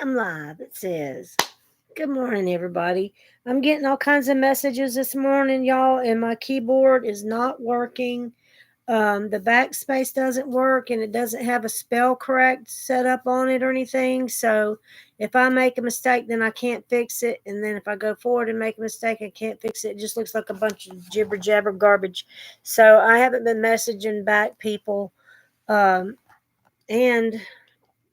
I'm live, it says. Good morning, everybody. I'm getting all kinds of messages this morning, y'all, and my keyboard is not working. The backspace doesn't work, and it doesn't have a spell correct set up on it or anything. So if I make a mistake, then I can't fix it. And then if I go forward and make a mistake, I can't fix it. It just looks like a bunch of jibber jabber garbage. So I haven't been messaging back people. And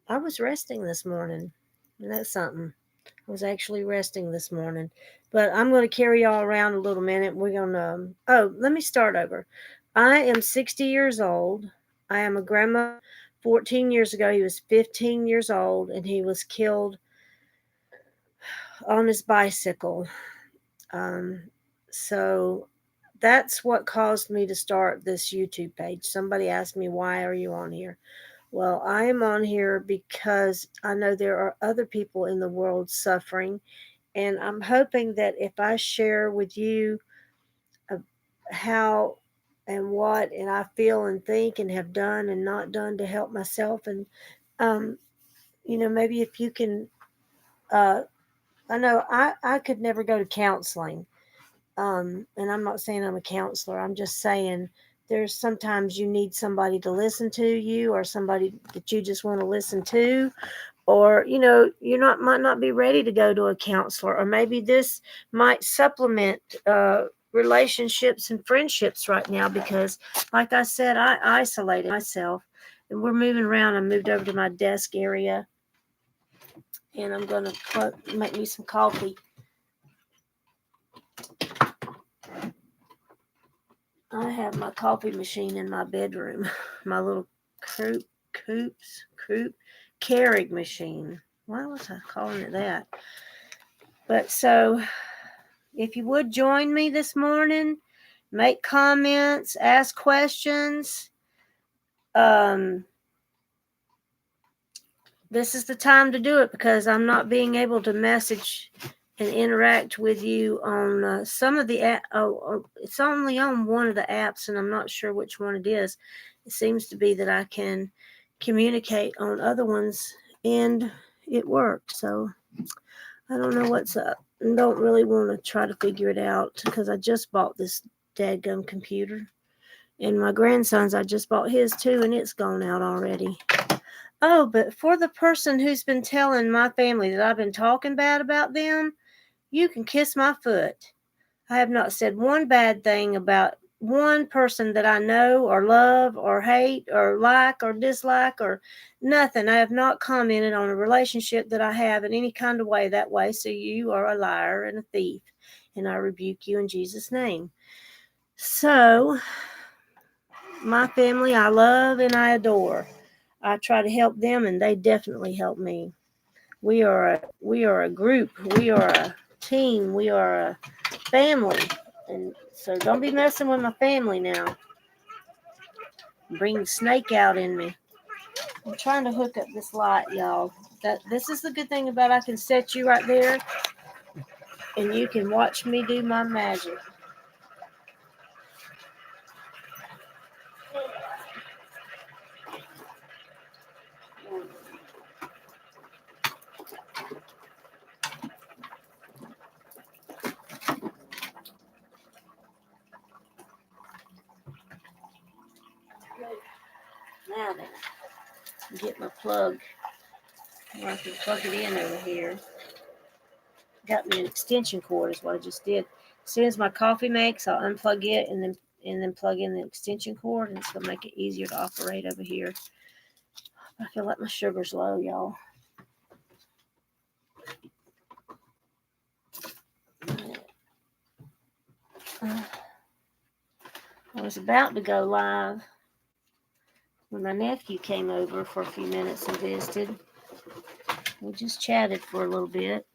I was resting this morning. And that's something. I was actually resting this morning. But I'm going to carry y'all around a little minute. We're going to... let me start over. I am 60 years old. I am a grandma. 14 years ago, he was 15 years old, and he was killed on his bicycle. So that's what caused me to start this YouTube page. Somebody asked me, why are you on here? Well, I am on here because I know there are other people in the world suffering, and I'm hoping that if I share with you how and what and I feel and think and have done and not done to help myself, and maybe if you can, I know I could never go to counseling, and I'm not saying I'm a counselor. I'm just saying there's sometimes you need somebody to listen to you, or somebody that you just want to listen to, or might not be ready to go to a counselor, or maybe this might supplement relationships and friendships right now, because like I said, I isolated myself, and we're moving around. I moved over to my desk area, and I'm going to make me some coffee. I have my coffee machine in my bedroom, my little Keurig machine. Why was I calling it that? But so, if you would join me this morning, make comments, ask questions. This is the time to do it, because I'm not being able to message and interact with you on some of the it's only on one of the apps, and I'm not sure which one it is. It seems to be that I can communicate on other ones, and it works. So I don't know what's up. I don't really want to try to figure it out, because I just bought this dadgum computer, and my grandson's, I just bought his too, and it's gone out already. Oh, but for the person who's been telling my family that I've been talking bad about them, you can kiss my foot. I have not said one bad thing about one person that I know or love or hate or like or dislike or nothing. I have not commented on a relationship that I have in any kind of way that way. So you are a liar and a thief, and I rebuke you in Jesus' name. So my family I love and I adore. I try to help them, and they definitely help me. We are a group. We are a team. We are a family. And so don't be messing with my family now. Bring the snake out in me. I'm trying to hook up this light, y'all. This is the good thing about I can set you right there, and you can watch me do my magic. Now then, get my plug. I can plug it in over here. Got me an extension cord is what I just did. As soon as my coffee makes, I'll unplug it and then plug in the extension cord, and it's gonna make it easier to operate over here. I feel like my sugar's low, y'all. I was about to go live when my nephew came over for a few minutes and visited. We just chatted for a little bit.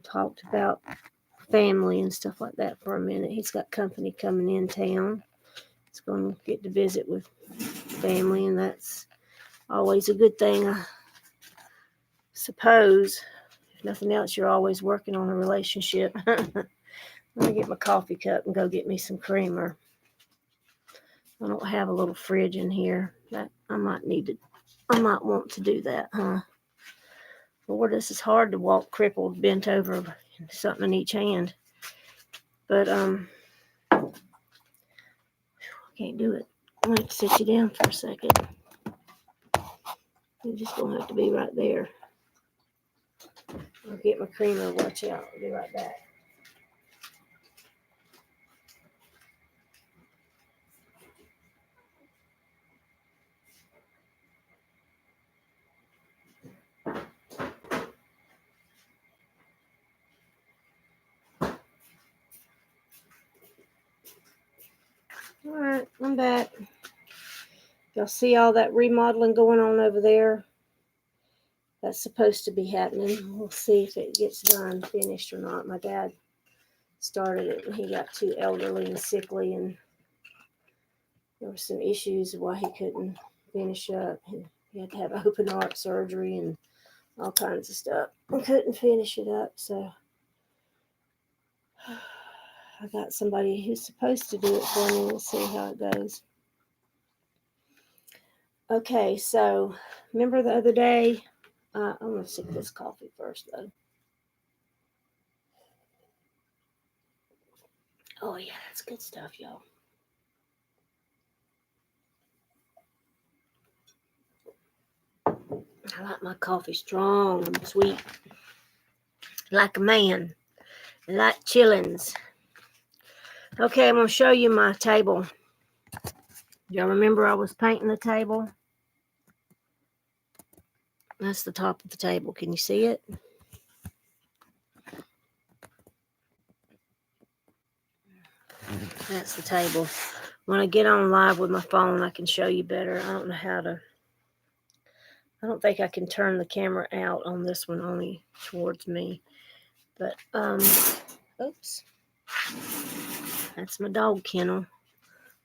Talked about family and stuff like that for a minute. He's got company coming in town. He's going to get to visit with family, and that's always a good thing, I suppose. If nothing else, you're always working on a relationship. Let me get my coffee cup and go get me some creamer. I don't have a little fridge in here. That I might want to do that, huh? Lord, this is hard to walk crippled, bent over, something in each hand. But I can't do it. I'm going to sit you down for a second. You're just going to have to be right there. I'll get my creamer. Watch out. I'll be right back. All right, I'm back. Y'all see all that remodeling going on over there? That's supposed to be happening. We'll see if it gets done, finished or not. My dad started it and he got too elderly and sickly, and there were some issues why he couldn't finish up. He had to have open heart surgery and all kinds of stuff. I couldn't finish it up, so I got somebody who's supposed to do it for me. We'll see how it goes. Okay, so remember the other day? I'm going to sip this coffee first, though. Oh, yeah, that's good stuff, y'all. I like my coffee strong and sweet. Like a man. I like chillins. Okay, I'm going to show you my table. Y'all remember I was painting the table? That's the top of the table. Can you see it? That's the table. When I get on live with my phone, I can show you better. I don't know how to. I don't think I can turn the camera out on this one, only towards me. But, oops. That's my dog kennel.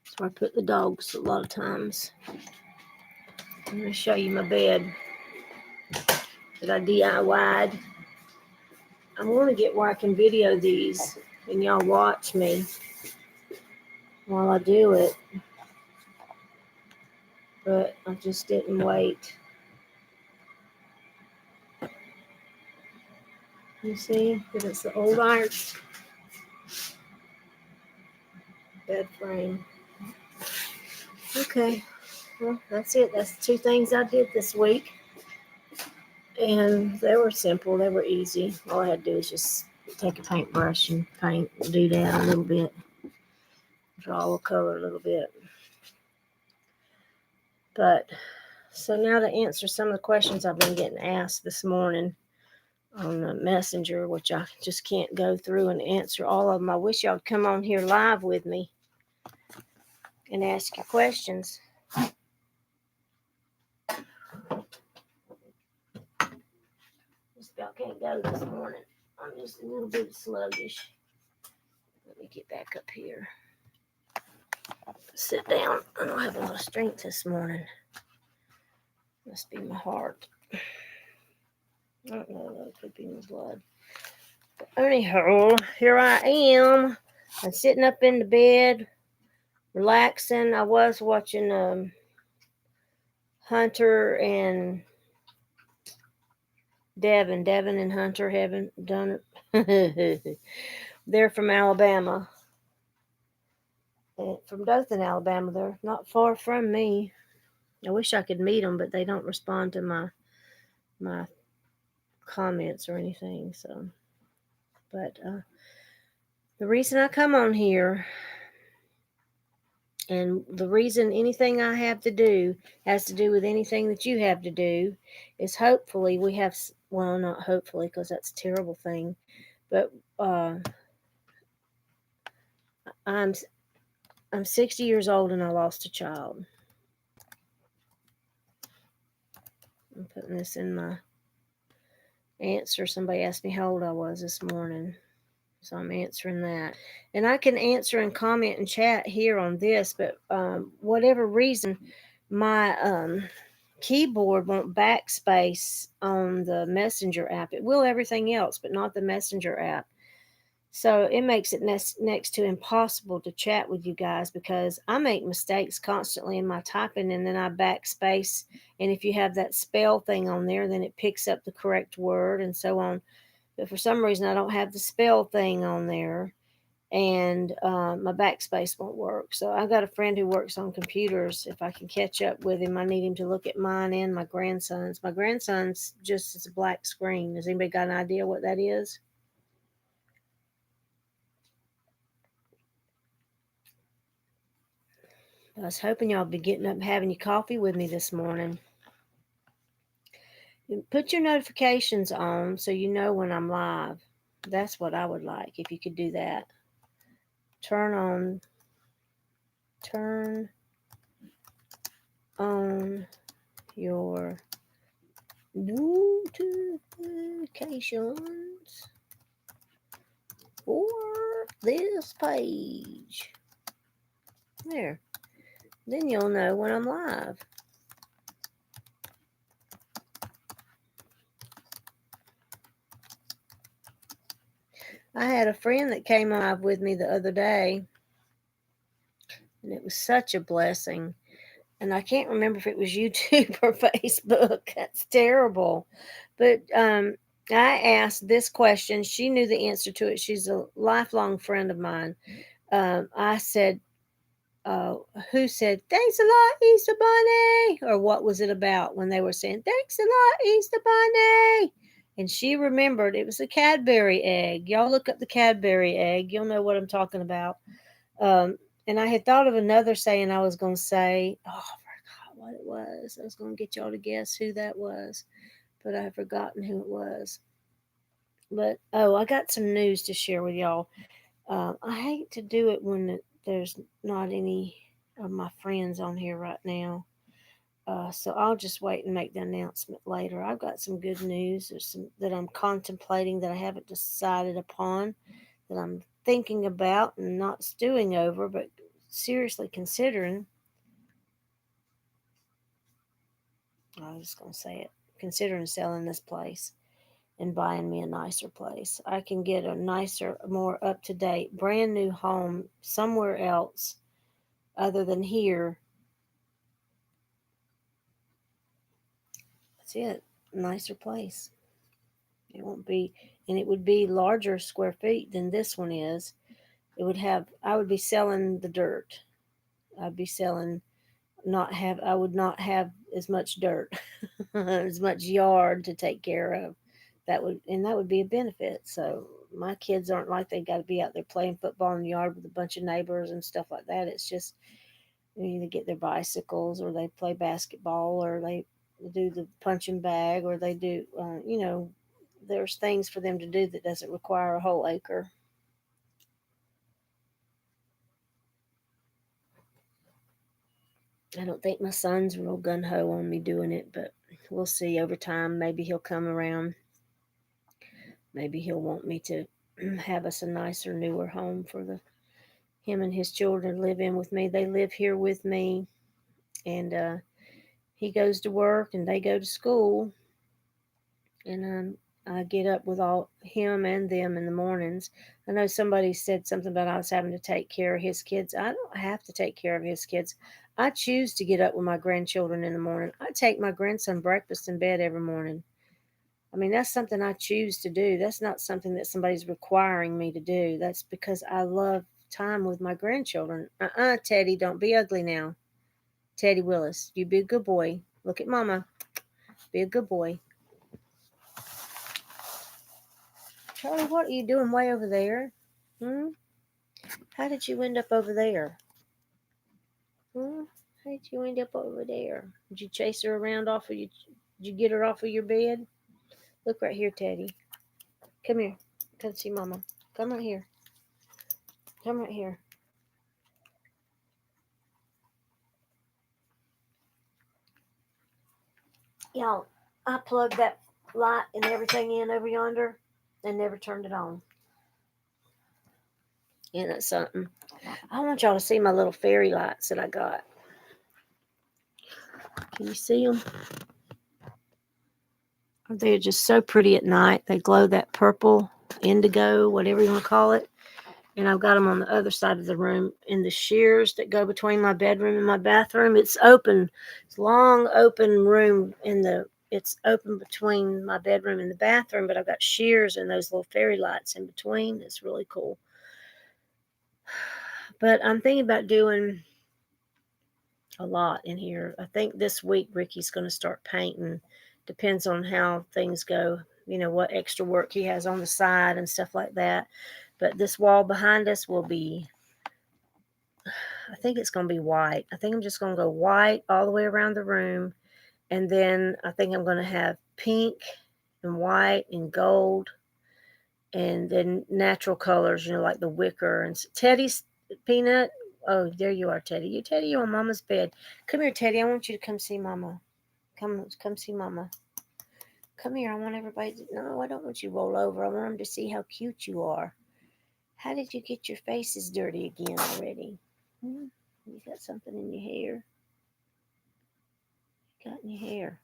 That's where I put the dogs a lot of times. I'm going to show you my bed that I DIY'd. I want to get where I can video these and y'all watch me while I do it. But I just didn't wait. You see, because it's the old iron bed frame. Okay, well, that's it. That's the two things I did this week. And they were simple. They were easy. All I had to do was just take a paintbrush and paint, do that a little bit. Draw a color a little bit. But, so now to answer some of the questions I've been getting asked this morning on the messenger, which I just can't go through and answer all of them. I wish y'all would come on here live with me and ask your questions. Just about can't go this morning. I'm just a little bit sluggish. Let me get back up here. Sit down. I don't have a lot of strength this morning. Must be my heart. I don't know. That could be my blood. But anyhow, here I am. I'm sitting up in the bed, relaxing. I was watching Hunter and Devin and Hunter haven't done it. They're from Alabama. From Dothan, Alabama. They're not far from me. I wish I could meet them, but they don't respond to my comments or anything. So, but the reason I come on here, and the reason anything I have to do has to do with anything that you have to do, is hopefully we have. Well, not hopefully, because that's a terrible thing. But I'm 60 years old and I lost a child. I'm putting this in my answer. Somebody asked me how old I was this morning, so I'm answering that. And I can answer and comment and chat here on this, but whatever reason, my keyboard won't backspace on the Messenger app. It will everything else, but not the Messenger app. So it makes it next to impossible to chat with you guys because I make mistakes constantly in my typing, and then I backspace. And if you have that spell thing on there, then it picks up the correct word and so on. But for some reason, I don't have the spell thing on there, and my backspace won't work. So I've got a friend who works on computers. If I can catch up with him, I need him to look at mine and my grandson's. My grandson's just is a black screen. Has anybody got an idea what that is? I was hoping y'all be getting up and having your coffee with me this morning. Put your notifications on so you know when I'm live. That's what I would like if you could do that. Turn on your notifications for this page. There. Then you'll know when I'm live. I had a friend that came live with me the other day, and it was such a blessing. And I can't remember if it was YouTube or Facebook. That's terrible. But I asked this question. She knew the answer to it. She's a lifelong friend of mine. I said, who said, "Thanks a lot, Easter Bunny"? Or what was it about when they were saying, "Thanks a lot, Easter Bunny"? And she remembered it was a Cadbury egg. Y'all look up the Cadbury egg. You'll know what I'm talking about. And I had thought of another saying I was going to say. Oh, I forgot what it was. I was going to get y'all to guess who that was, but I have forgotten who it was. But, I got some news to share with y'all. I hate to do it when there's not any of my friends on here right now. So I'll just wait and make the announcement later. I've got some good news. There's some that I'm contemplating that I haven't decided upon, that I'm thinking about and not stewing over, but seriously considering. I was just going to say it. Considering selling this place and buying me a nicer place. I can get a nicer, more up to date, brand new home somewhere else other than here. That's it. Nicer place. It won't be, and it would be larger square feet than this one is. I would be selling the dirt. I'd be selling, I would not have as much dirt, as much yard to take care of. That would be a benefit. So my kids aren't like they got to be out there playing football in the yard with a bunch of neighbors and stuff like that. It's just they either get their bicycles or they play basketball or they do the punching bag or they do, there's things for them to do that doesn't require a whole acre. I don't think my son's real gun ho on me doing it, but we'll see over time. Maybe he'll come around. Maybe he'll want me to have us a nicer, newer home for him and his children to live in with me. They live here with me, and he goes to work and they go to school, and I get up with all him and them in the mornings. I know somebody said something about I was having to take care of his kids. I don't have to take care of his kids. I choose to get up with my grandchildren in the morning. I take my grandson breakfast in bed every morning. I mean, that's something I choose to do. That's not something that somebody's requiring me to do. That's because I love time with my grandchildren. Teddy, don't be ugly now. Teddy Willis, you be a good boy. Look at Mama. Be a good boy. Charlie, what are you doing way over there? How did you end up over there? How did you end up over there? Did you chase her around off of you? Did you get her off of your bed? Look right here, Teddy. Come here. Come see Mama. Come right here. Come right here. Y'all, I plugged that light and everything in over yonder and never turned it on. Isn't that something? I want y'all to see my little fairy lights that I got. Can you see them? They're just so pretty at night. They glow that purple. indigo, whatever you want to call it. And I've got them on the other side of the room in the shears that go between my bedroom and my bathroom. It's open. It's a long open room it's open between my bedroom and the bathroom, but I've got shears and those little fairy lights in between. It's really cool. But I'm thinking about doing a lot in here. I think this week Ricky's going to start painting. Depends on how things go, what extra work he has on the side and stuff like that. But this wall behind us will be, I think it's going to be white. I think I'm just going to go white all the way around the room. And then I think I'm going to have pink and white and gold. And then natural colors, like the wicker. And Teddy's Peanut. Oh, there you are, Teddy. You're on Mama's bed. Come here, Teddy. I want you to come see Mama. Come see Mama. Come here. I want everybody to... No, I don't want you to roll over. I want them to see how cute you are. How did you get your faces dirty again already? You got something in your hair. Got in your hair.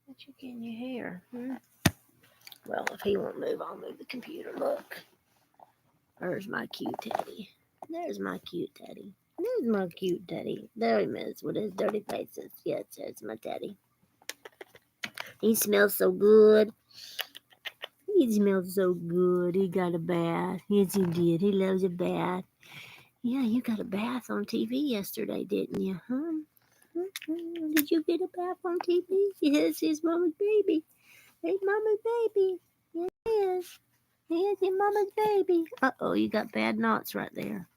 What you get in your hair? Well, if he won't move, I'll move the computer. Look. There's my cute Teddy. There's my cute Teddy. There's my cute Teddy. There he is with his dirty faces. Yes, there's my Teddy. He smells so good. He smells so good. He got a bath. Yes, he did. He loves a bath. Yeah, you got a bath on TV yesterday, didn't you? Huh? Did you get a bath on TV? Yes, here's Mama's baby. Here's Mama's baby. Yes. Here's your Mama's baby. Uh-oh, you got bad knots right there.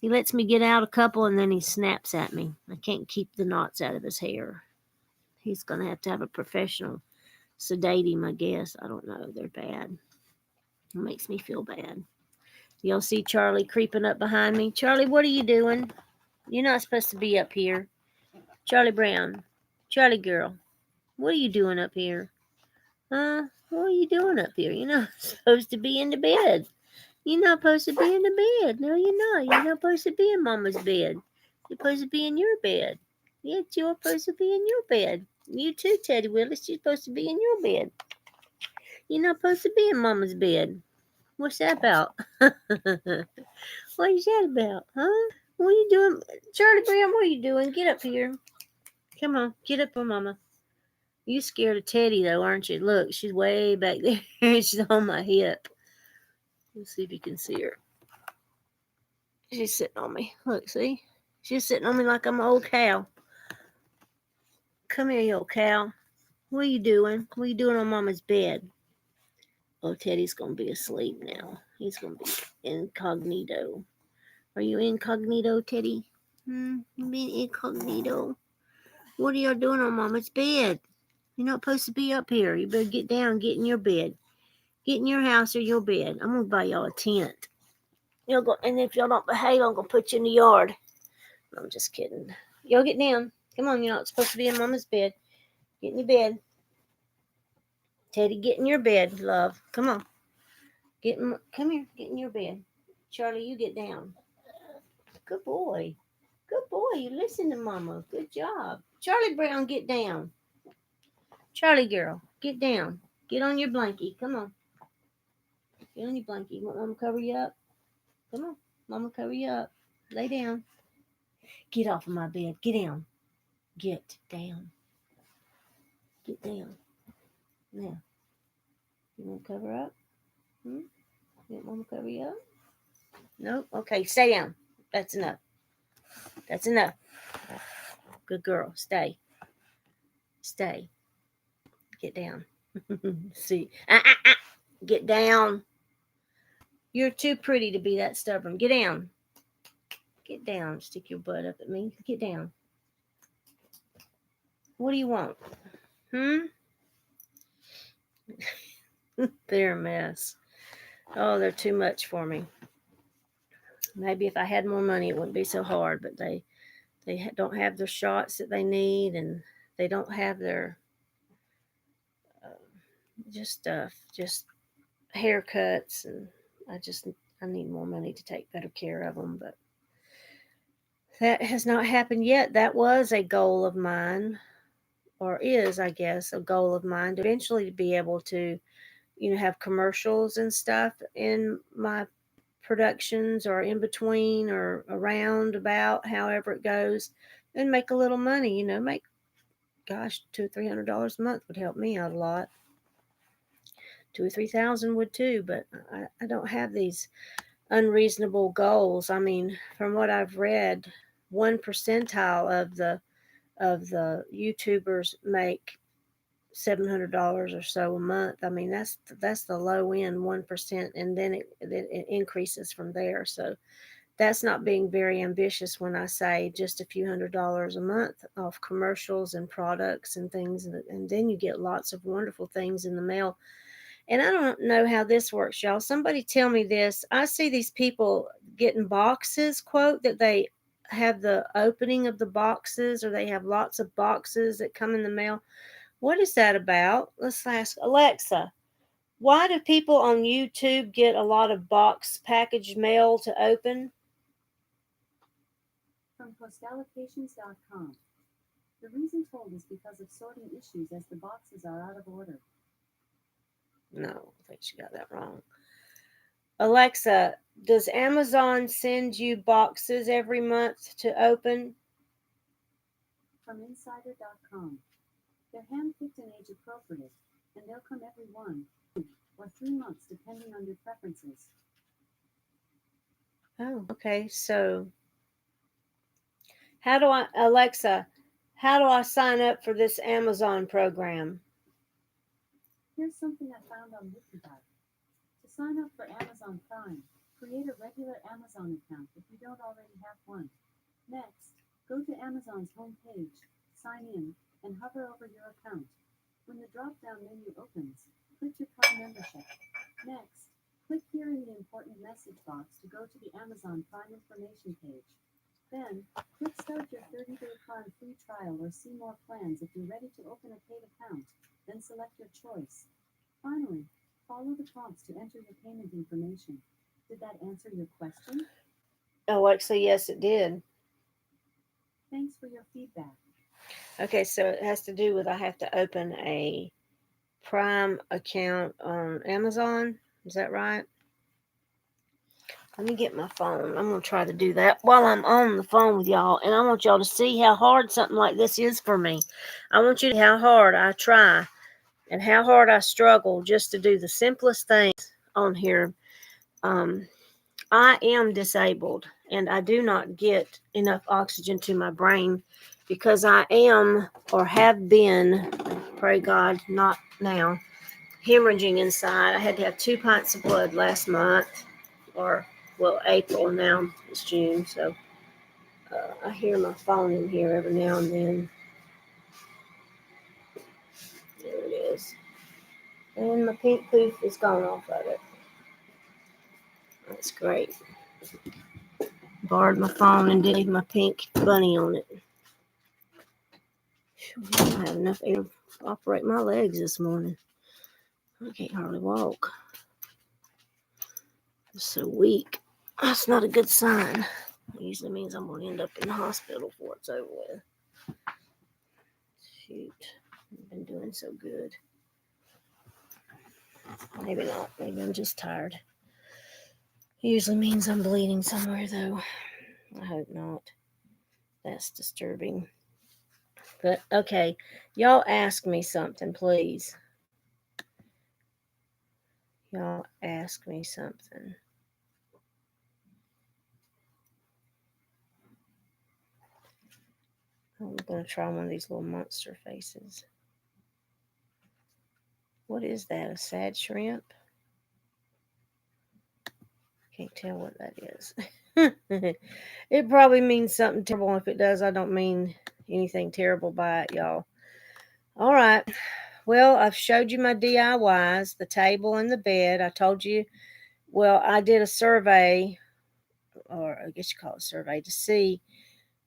He lets me get out a couple and then he snaps at me. I can't keep the knots out of his hair. He's going to have a professional sedate him, I guess. I don't know. They're bad. It makes me feel bad. You'll see Charlie creeping up behind me. Charlie, what are you doing? You're not supposed to be up here. Charlie Brown. Charlie girl. What are you doing up here? What are you doing up here? You're not supposed to be in the bed. You're not supposed to be in the bed. No, you're not. You're not supposed to be in Mama's bed. You're supposed to be in your bed. Yes, you're supposed to be in your bed. You too, Teddy Willis. You're supposed to be in your bed. You're not supposed to be in Mama's bed. What's that about? What is that about, huh? What are you doing? Charlie Brown, what are you doing? Get up here. Come on, get up on Mama. You scared of Teddy, though, aren't you? Look, she's way back there. She's on my hip. Let's see if you can see her. She's sitting on me. Look, see? She's sitting on me like I'm an old cow. Come here, you old cow. What are you doing? What are you doing on Mama's bed? Oh, Teddy's going to be asleep now. He's going to be incognito. Are you incognito, Teddy? You being incognito? What are y'all doing on Mama's bed? You're not supposed to be up here. You better get down, get in your bed. Get in your house or your bed. I'm going to buy y'all a tent. And if y'all don't behave, I'm going to put you in the yard. I'm just kidding. Y'all get down. Come on, you're not supposed to be in Mama's bed. Get in your bed. Teddy, get in your bed, love. Come on. Come here. Get in your bed. Charlie, you get down. Good boy. Good boy. You listen to Mama. Good job. Charlie Brown, get down. Charlie girl, get down. Get on your blankie. Come on. Get on your blankie. You want Mama to cover you up? Come on. Mama cover you up. Lay down. Get off of my bed. Get down. Get down. Get down. Now. You want to cover up? You want Mama to cover you up? Nope. Okay, stay down. That's enough. That's enough. Good girl. Stay. Stay. Get down. See. Get down. You're too pretty to be that stubborn. Get down. Get down. Stick your butt up at me. Get down. What do you want? They're a mess. Oh, they're too much for me. Maybe if I had more money, it wouldn't be so hard. But they don't have their shots that they need, and they don't have their just haircuts, and I need more money to take better care of them. But that has not happened yet. That was a goal of mine. or is, I guess, a goal of mine to eventually be able to, have commercials and stuff in my productions, or in between, or around, about, however it goes, and make a little money. Make, gosh, $200-300 a month would help me out a lot. 2 or 3 thousand would too, but I don't have these unreasonable goals. I mean, from what I've read, 1% of the YouTubers make $700 or so a month. I mean, that's the low end 1%, and then it increases from there. So that's not being very ambitious when I say just a few $100s a month off commercials and products and things, and then you get lots of wonderful things in the mail. And I don't know how this works, y'all. Somebody tell me this. I see these people getting boxes, quote, that they have the opening of the boxes, or they have lots of boxes that come in the mail. What is that about? Let's ask Alexa. Why do people on YouTube get a lot of box package mail to open? From postallocations.com. The reason told is because of sorting issues as the boxes are out of order. No, I think she got that wrong. Alexa, does Amazon send you boxes every month to open? From insider.com. They're handpicked and age appropriate, and they'll come every 1 or 3 months depending on your preferences. Oh, okay. So, Alexa, how do I sign up for this Amazon program? Here's something I found on Wikibite. To sign up for Amazon Prime, create a regular Amazon account if you don't already have one. Next, go to Amazon's homepage, sign in, and hover over your account. When the drop-down menu opens, click your Prime membership. Next, click here in the important message box to go to the Amazon Prime information page. Then, click Start your 30-day Prime free trial or see more plans if you're ready to open a paid account. Then select your choice. Finally, follow the prompts to enter your payment information. Did that answer your question? Alexa, yes, it did. Thanks for your feedback. Okay, so it has to do with I have to open a Prime account on Amazon. Is that right? Let me get my phone. I'm going to try to do that while I'm on the phone with y'all. And I want y'all to see how hard something like this is for me. I want you to see how hard I try and how hard I struggle just to do the simplest things on here. I am disabled, and I do not get enough oxygen to my brain because I am, or have been, pray God, not now, hemorrhaging inside. I had to have 2 pints of blood last month, or, well, April. Now it's June, so I hear my phone in here every now and then. There it is. And my pink poof is gone off of it. That's great. Borrowed my phone and didn't leave my pink bunny on it. I don't have enough air to operate my legs this morning. I can't hardly walk. I'm so weak. That's not a good sign. It usually means I'm going to end up in the hospital before it's over with. Shoot. I've been doing so good. Maybe not. Maybe I'm just tired. It usually means I'm bleeding somewhere, though. I hope not. That's disturbing. But, okay. Y'all ask me something, please. Y'all ask me something. I'm going to try one of these little monster faces. What is that? A sad shrimp? Can't tell what that is. It probably means something terrible. If it does, I don't mean anything terrible by it, y'all. All right. Well, I've showed you my DIYs, the table and the bed. I told you, well, I did a survey, or I guess you call it a survey, to see,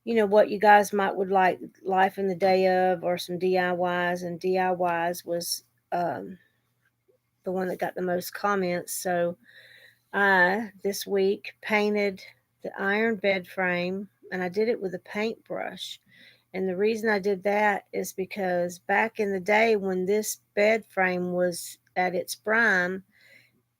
what you guys would like life in the day of, or some DIYs. And DIYs was the one that got the most comments. So I, this week, painted the iron bed frame, and I did it with a paintbrush. And the reason I did that is because back in the day when this bed frame was at its prime,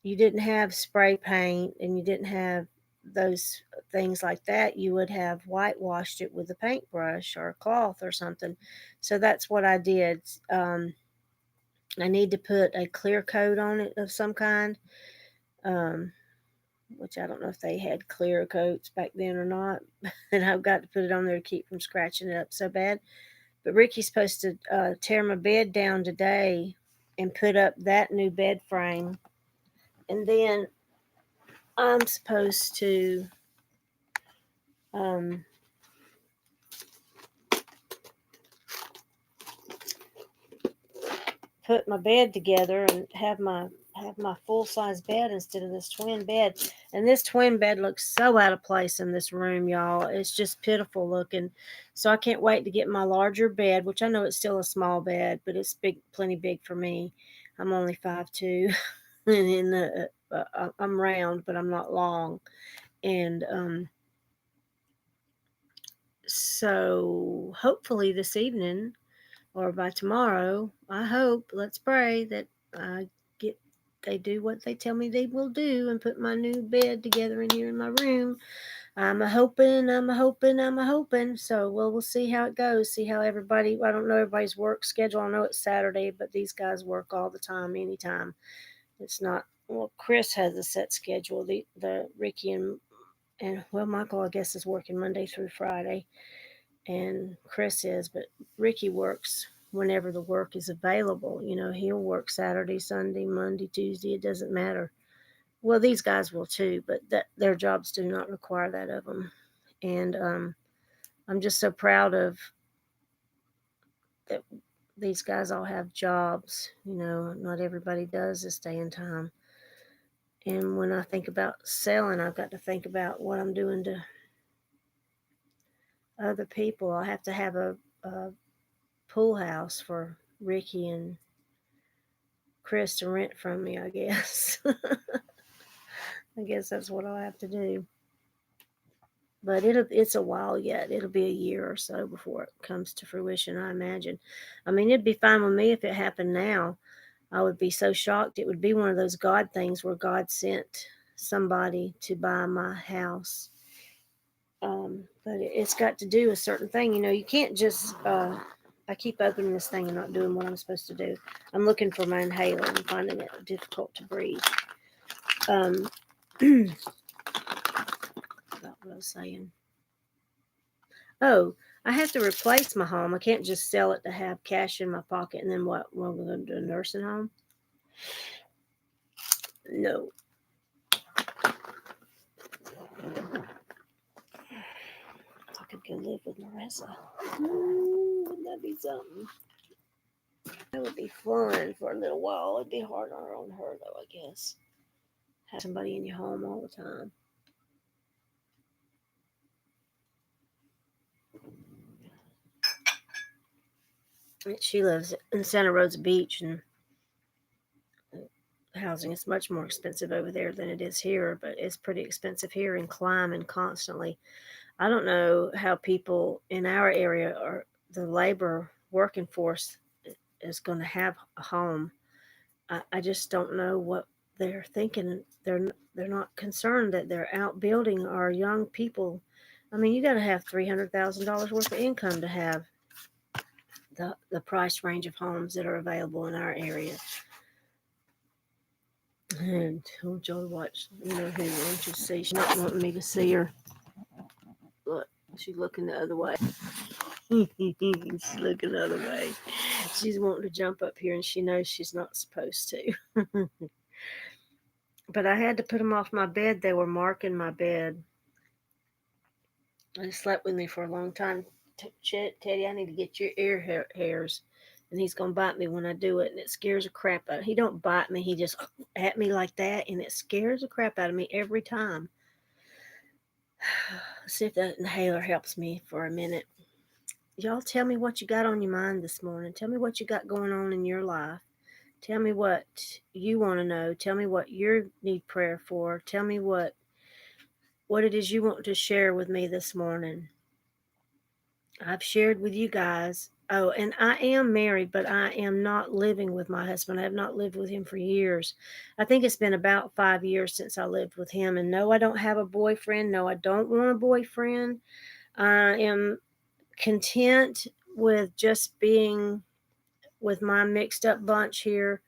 you didn't have spray paint and you didn't have those things like that. You would have whitewashed it with a paintbrush or a cloth or something. So that's what I did. I need to put a clear coat on it of some kind, um, which I don't know if they had clear coats back then or not. And I've got to put it on there to keep from scratching it up so bad. But Ricky's supposed to tear my bed down today and put up that new bed frame. And then I'm supposed to um, put my bed together and have my full size bed instead of this twin bed. And this twin bed looks so out of place in this room, y'all. It's just pitiful looking. So I can't wait to get my larger bed, which I know it's still a small bed, but it's big, plenty big for me. I'm only 5'2", and I'm round, but I'm not long. And so hopefully this evening or by tomorrow, I hope, let's pray that I get they do what they tell me they will do and put my new bed together in here in my room. I'm a hoping. So we'll see how it goes. See how everybody. I don't know everybody's work schedule. I know it's Saturday, but these guys work all the time, anytime. It's not. Well, Chris has a set schedule. The Ricky and well, Michael, I guess, is working Monday through Friday, and Chris is, but Ricky works whenever the work is available. He'll work Saturday, Sunday, Monday, Tuesday. It doesn't matter. Well, these guys will too, but their jobs do not require that of them. And I'm just so proud of that. These guys all have jobs. Not everybody does this day and time. And when I think about selling, I've got to think about what I'm doing to other people. I have to have a pool house for Ricky and Chris to rent from me, I guess. I guess that's what I'll have to do. But it's a while yet. It'll be a year or so before it comes to fruition, I imagine. I mean, it'd be fine with me if it happened now. I would be so shocked. It would be one of those God things where God sent somebody to buy my house. But it's got to do a certain thing. You can't just. I keep opening this thing and not doing what I'm supposed to do. I'm looking for my inhaler and finding it difficult to breathe. Um, About what I was saying. Oh, I have to replace my home. I can't just sell it to have cash in my pocket and then what? Well, we're going to do a nursing home? No. I could go live with Marissa. Wouldn't that be something? That would be fun for a little while. It'd be hard on her, though, I guess. Have somebody in your home all the time. She lives in Santa Rosa Beach, and housing is much more expensive over there than it is here, but it's pretty expensive here and climbing constantly. I don't know how people in our area or the labor working force is going to have a home. I just don't know what they're thinking. They're not concerned that they're outbuilding our young people. I mean, you got to have $300,000 worth of income to have the price range of homes that are available in our area. And told y'all to watch. Who wants to see? She's not wanting me to see her. Look, she's looking the other way. She's looking the other way. She's wanting to jump up here, and she knows she's not supposed to. But I had to put them off my bed. They were marking my bed. They slept with me for a long time. Teddy, I need to get your ear hairs. And he's going to bite me when I do it. And it scares the crap out of him. He don't bite me. He just at me like that. And it scares the crap out of me every time. Let's see if that inhaler helps me for a minute. Y'all tell me what you got on your mind this morning. Tell me what you got going on in your life. Tell me what you want to know. Tell me what you need prayer for. Tell me what it is you want to share with me this morning. I've shared with you guys. Oh, and I am married, but I am not living with my husband. I have not lived with him for years. I think it's been about 5 years since I lived with him. And no, I don't have a boyfriend. No, I don't want a boyfriend. I am content with just being with my mixed up bunch here.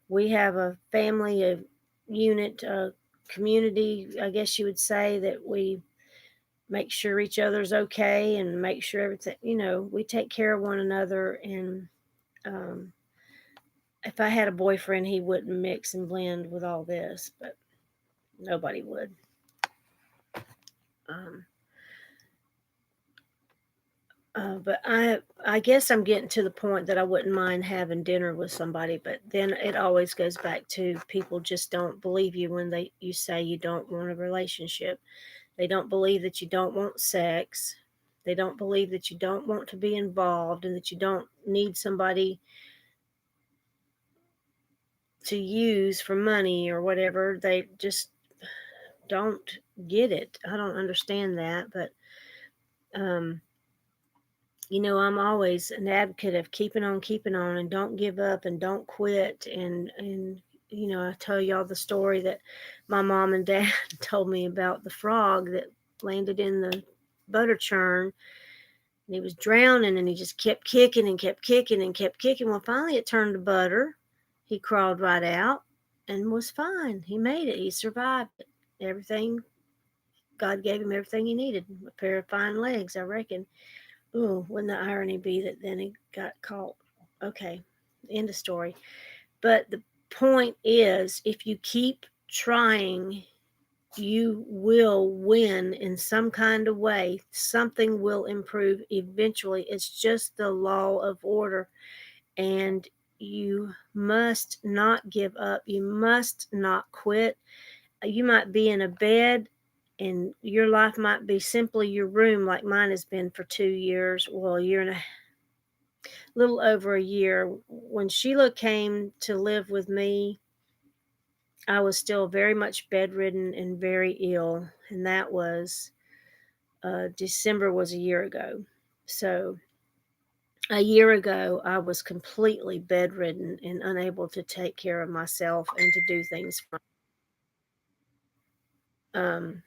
We have a family, a unit, a community, I guess you would say, that we make sure each other's okay and make sure everything, we take care of one another. And um, if I had a boyfriend, he wouldn't mix and blend with all this, but nobody would. Um, but I guess I'm getting to the point that I wouldn't mind having dinner with somebody, but then it always goes back to people just don't believe you when you say you don't want a relationship. They don't believe that you don't want sex. They don't believe that you don't want to be involved and that you don't need somebody to use for money or whatever. They just don't get it. I don't understand that, but um, I'm always an advocate of keeping on, and don't give up and don't quit. And I tell y'all the story that my mom and dad told me about the frog that landed in the butter churn, and he was drowning, and he just kept kicking and kept kicking and kept kicking. Well, finally it turned to butter. He crawled right out and was fine. He made it. He survived it. Everything, God gave him everything he needed. A pair of fine legs, I reckon. Ooh, wouldn't the irony be that then he got caught? Okay, end of story. But the point is, if you keep trying, you will win in some kind of way. Something will improve eventually. It's just the law of order. And you must not give up. You must not quit. You might be in a bed and your life might be simply your room, like mine has been for 2 years. Well, a year and a little over a year. When Sheila came to live with me, I was still very much bedridden and very ill, and that was December was a year ago. So a year ago, I was completely bedridden and unable to take care of myself and to do things. Um,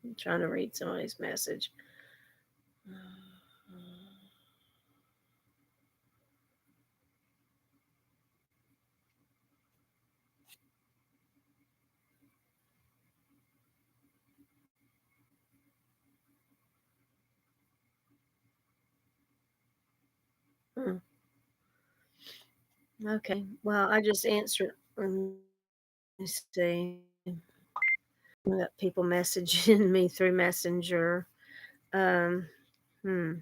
I'm trying to read somebody's message. Hmm. Okay. Well, I just answered. Let me see. We got people messaging me through Messenger. Um, hmm.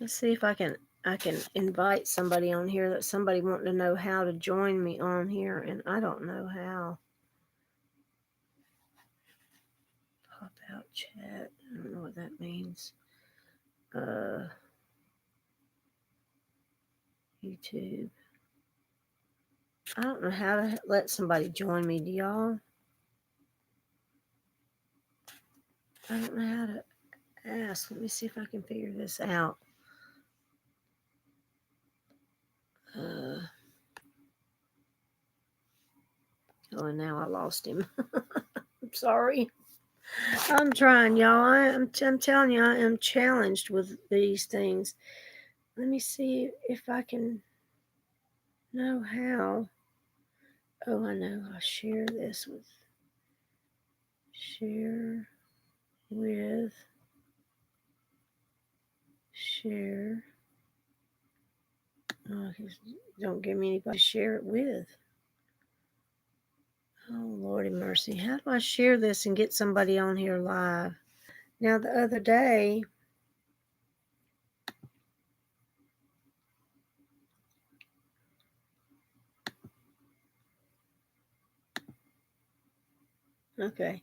Let's see if I can invite somebody on here. That somebody wanting to know how to join me on here, and I don't know how. Pop out chat. I don't know what that means. Uh, YouTube. I don't know how to let somebody join me. Do y'all? I don't know how to ask. Let me see if I can figure this out. Uh, oh, and now I lost him. I'm sorry. I'm trying, y'all. I'm telling you, I am challenged with these things. Let me see if I can know how. Oh, I know. I'll share this with share with, share. Oh, don't give me anybody to share it with. Oh, Lordy mercy. How do I share this and get somebody on here live? Now, the other day, okay.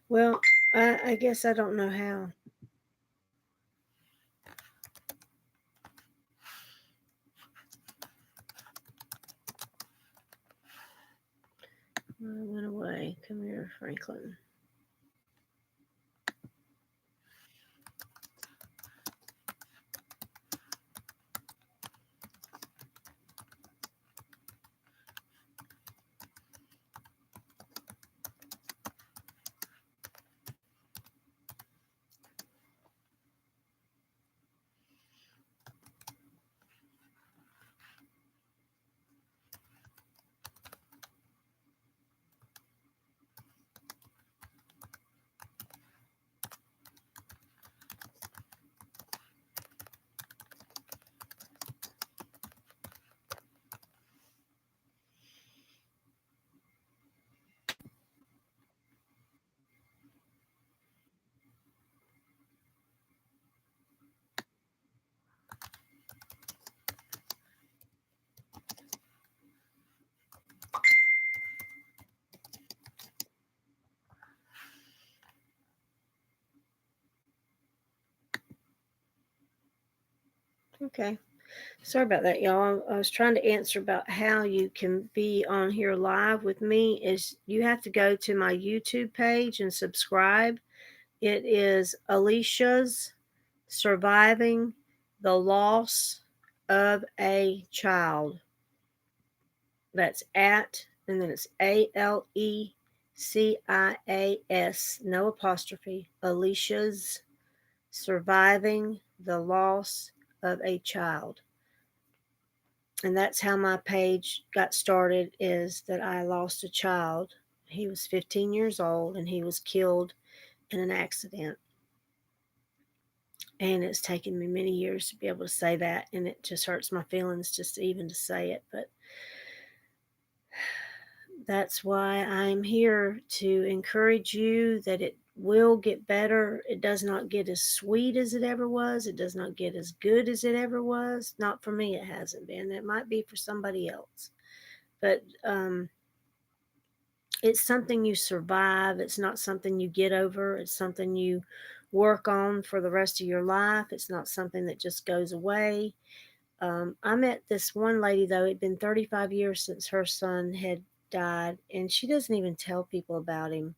Well, I guess I don't know how. I went away. Come here, Franklin. Okay. Sorry about that, y'all. I was trying to answer about how you can be on here live with me. Is you have to go to my YouTube page and subscribe. It is Alicia's Surviving the Loss of a Child. That's at, and then it's ALECIAS, no apostrophe. Alicia's Surviving the Loss of a Child. And that's how my page got started, is that I lost a child. He was 15 years old and he was killed in an accident. And it's taken me many years to be able to say that, and it just hurts my feelings just even to say it. But that's why I'm here, to encourage you that it will get better. It does not get as sweet as it ever was. It does not get as good as it ever was. Not for me, it hasn't been. It might be for somebody else. But it's something you survive. It's not something you get over. It's something you work on for the rest of your life. It's not something that just goes away. I met this one lady, though. It'd been 35 years since her son had died, and she doesn't even tell people about him.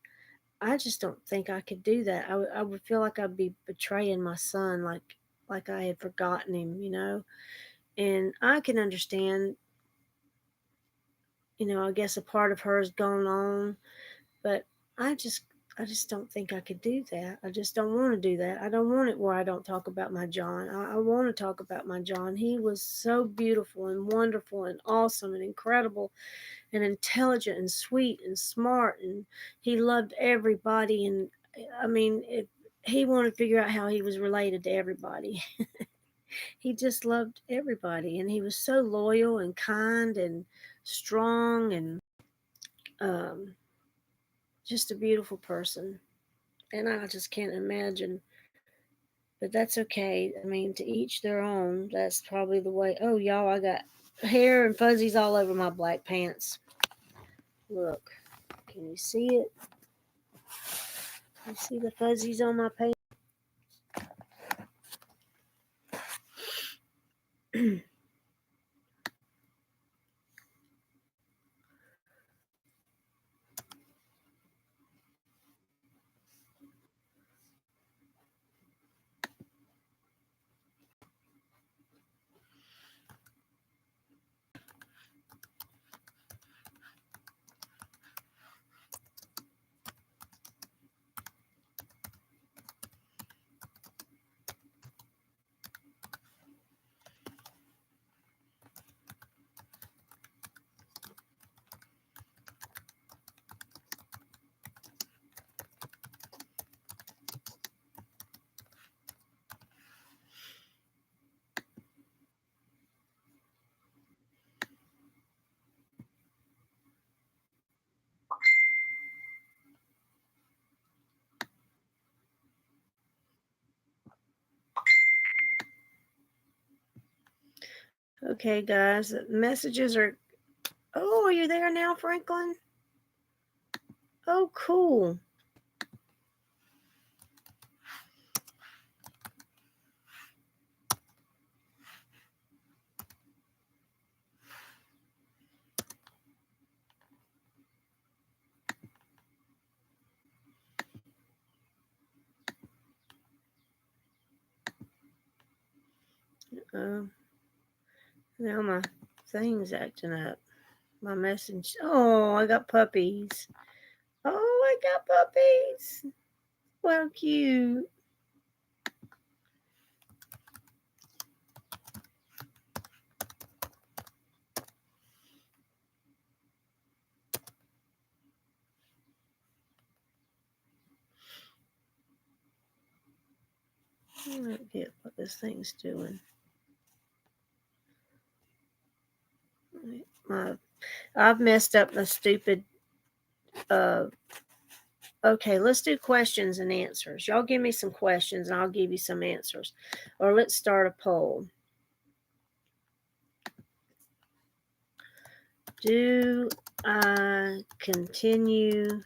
I just don't think I could do that. I would feel like I'd be betraying my son, like I had forgotten him. And I can understand, I guess a part of her has gone on, but I just I just don't think I could do that. I just don't want to do that. I don't want it where I don't talk about my John. I want to talk about my John. He was so beautiful and wonderful and awesome and incredible and intelligent and sweet and smart, and he loved everybody. And I mean, he wanted to figure out how he was related to everybody. He just loved everybody, and he was so loyal and kind and strong, and um, just a beautiful person. And I just can't imagine. But that's okay. I mean, to each their own. That's probably the way. Oh, y'all, I got hair and fuzzies all over my black pants. Look, can you see it? You see the fuzzies on my pants? Okay, guys, the messages are. Oh, are you there now, Franklin? Oh, cool. Uh, Now my thing's acting up. My message. Oh, I got puppies. Oh, I got puppies. Well, cute. I don't get what this thing's doing. My, I've messed up the stupid. Uh, okay, let's do questions and answers. Y'all give me some questions and I'll give you some answers. Or let's start a poll. Do I continue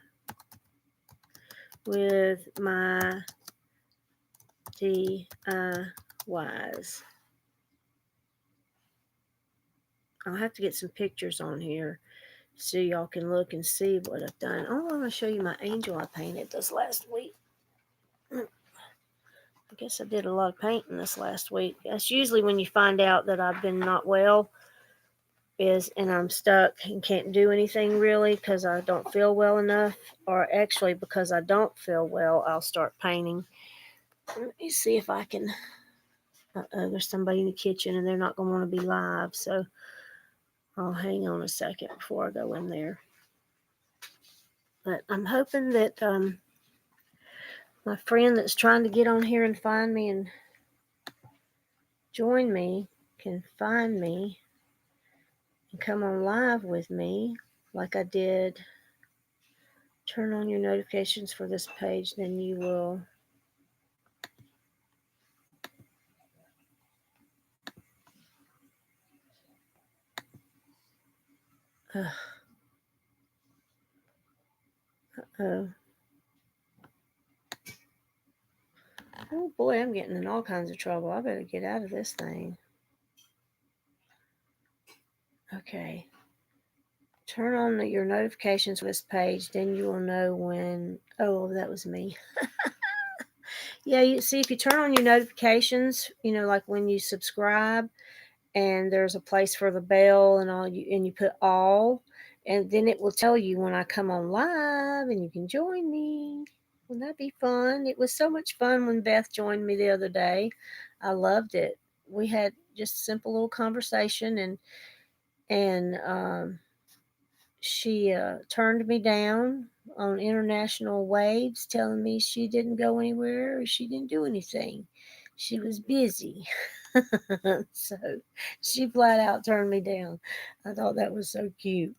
with my DIYs? I'll have to get some pictures on here so y'all can look and see what I've done. Oh, I'm going to show you my angel I painted this last week. I guess I did a lot of painting this last week. That's usually when you find out that I've been not well and I'm stuck and can't do anything really because I don't feel well enough, or actually because I don't feel well, I'll start painting. Let me see if I can. There's somebody in the kitchen and they're not going to want to be live, so I'll hang on a second before I go in there. But I'm hoping that my friend that's trying to get on here and find me and join me can find me and come on live with me like I did. Turn on your notifications for this page, then you will. Oh. Oh boy, I'm getting in all kinds of trouble. I better get out of this thing. Okay. Turn on your notifications for this page, then you will know when. Oh, that was me. Yeah, you see, if you turn on your notifications, like when you subscribe, and there's a place for the bell and all, and you put all, and then it will tell you when I come on live, and you can join me. Wouldn't that be fun? It was so much fun when Beth joined me the other day. I loved it. We had just a simple little conversation, and she turned me down on international waves, telling me she didn't go anywhere or she didn't do anything. She was busy. So she flat out turned me down. I thought that was so cute.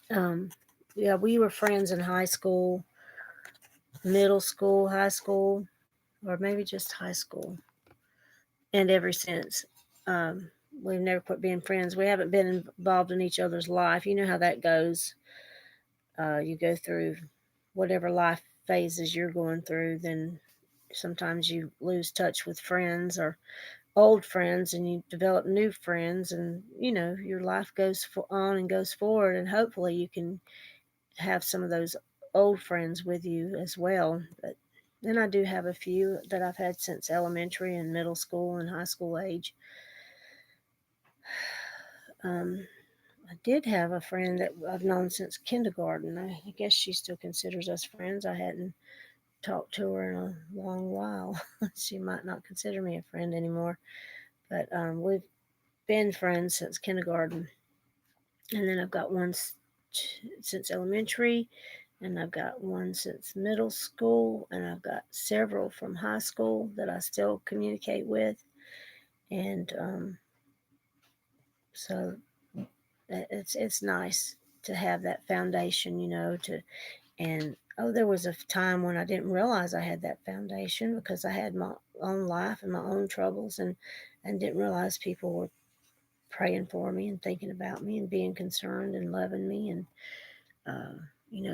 Um, yeah, we were friends in high school, middle school, high school, or maybe just high school. And ever since, we've never quit being friends. We haven't been involved in each other's life. You know how that goes. You go through whatever life phases you're going through, then sometimes you lose touch with friends or old friends and you develop new friends, and your life goes on and goes forward, and hopefully you can have some of those old friends with you as well. But then I do have a few that I've had since elementary and middle school and high school age. I did have a friend that I've known since kindergarten. I guess she still considers us friends. I hadn't talked to her in a long while. She might not consider me a friend anymore, but we've been friends since kindergarten. And then I've got one since elementary, and I've got one since middle school, and I've got several from high school that I still communicate with. And so it's nice to have that foundation, and there was a time when I didn't realize I had that foundation because I had my own life and my own troubles, and didn't realize people were praying for me and thinking about me and being concerned and loving me. And,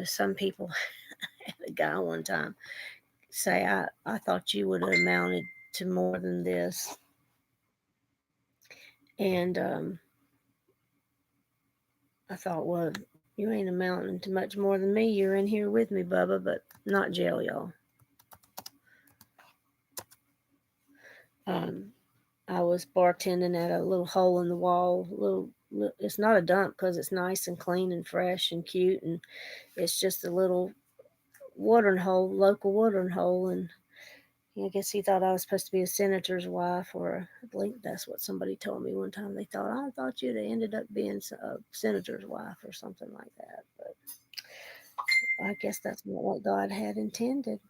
some people, had a guy one time say, I thought you would have amounted to more than this. And I thought, well, you ain't amounting to much more than me. You're in here with me, Bubba, but not jail, y'all. Um, I was bartending at a little hole in the wall. It's not a dump because it's nice and clean and fresh and cute, and it's just a little watering hole, local watering hole. And I guess he thought I was supposed to be a senator's wife, or I believe that's what somebody told me one time. They thought, I thought you'd have ended up being a senator's wife or something like that. But I guess that's not what God had intended.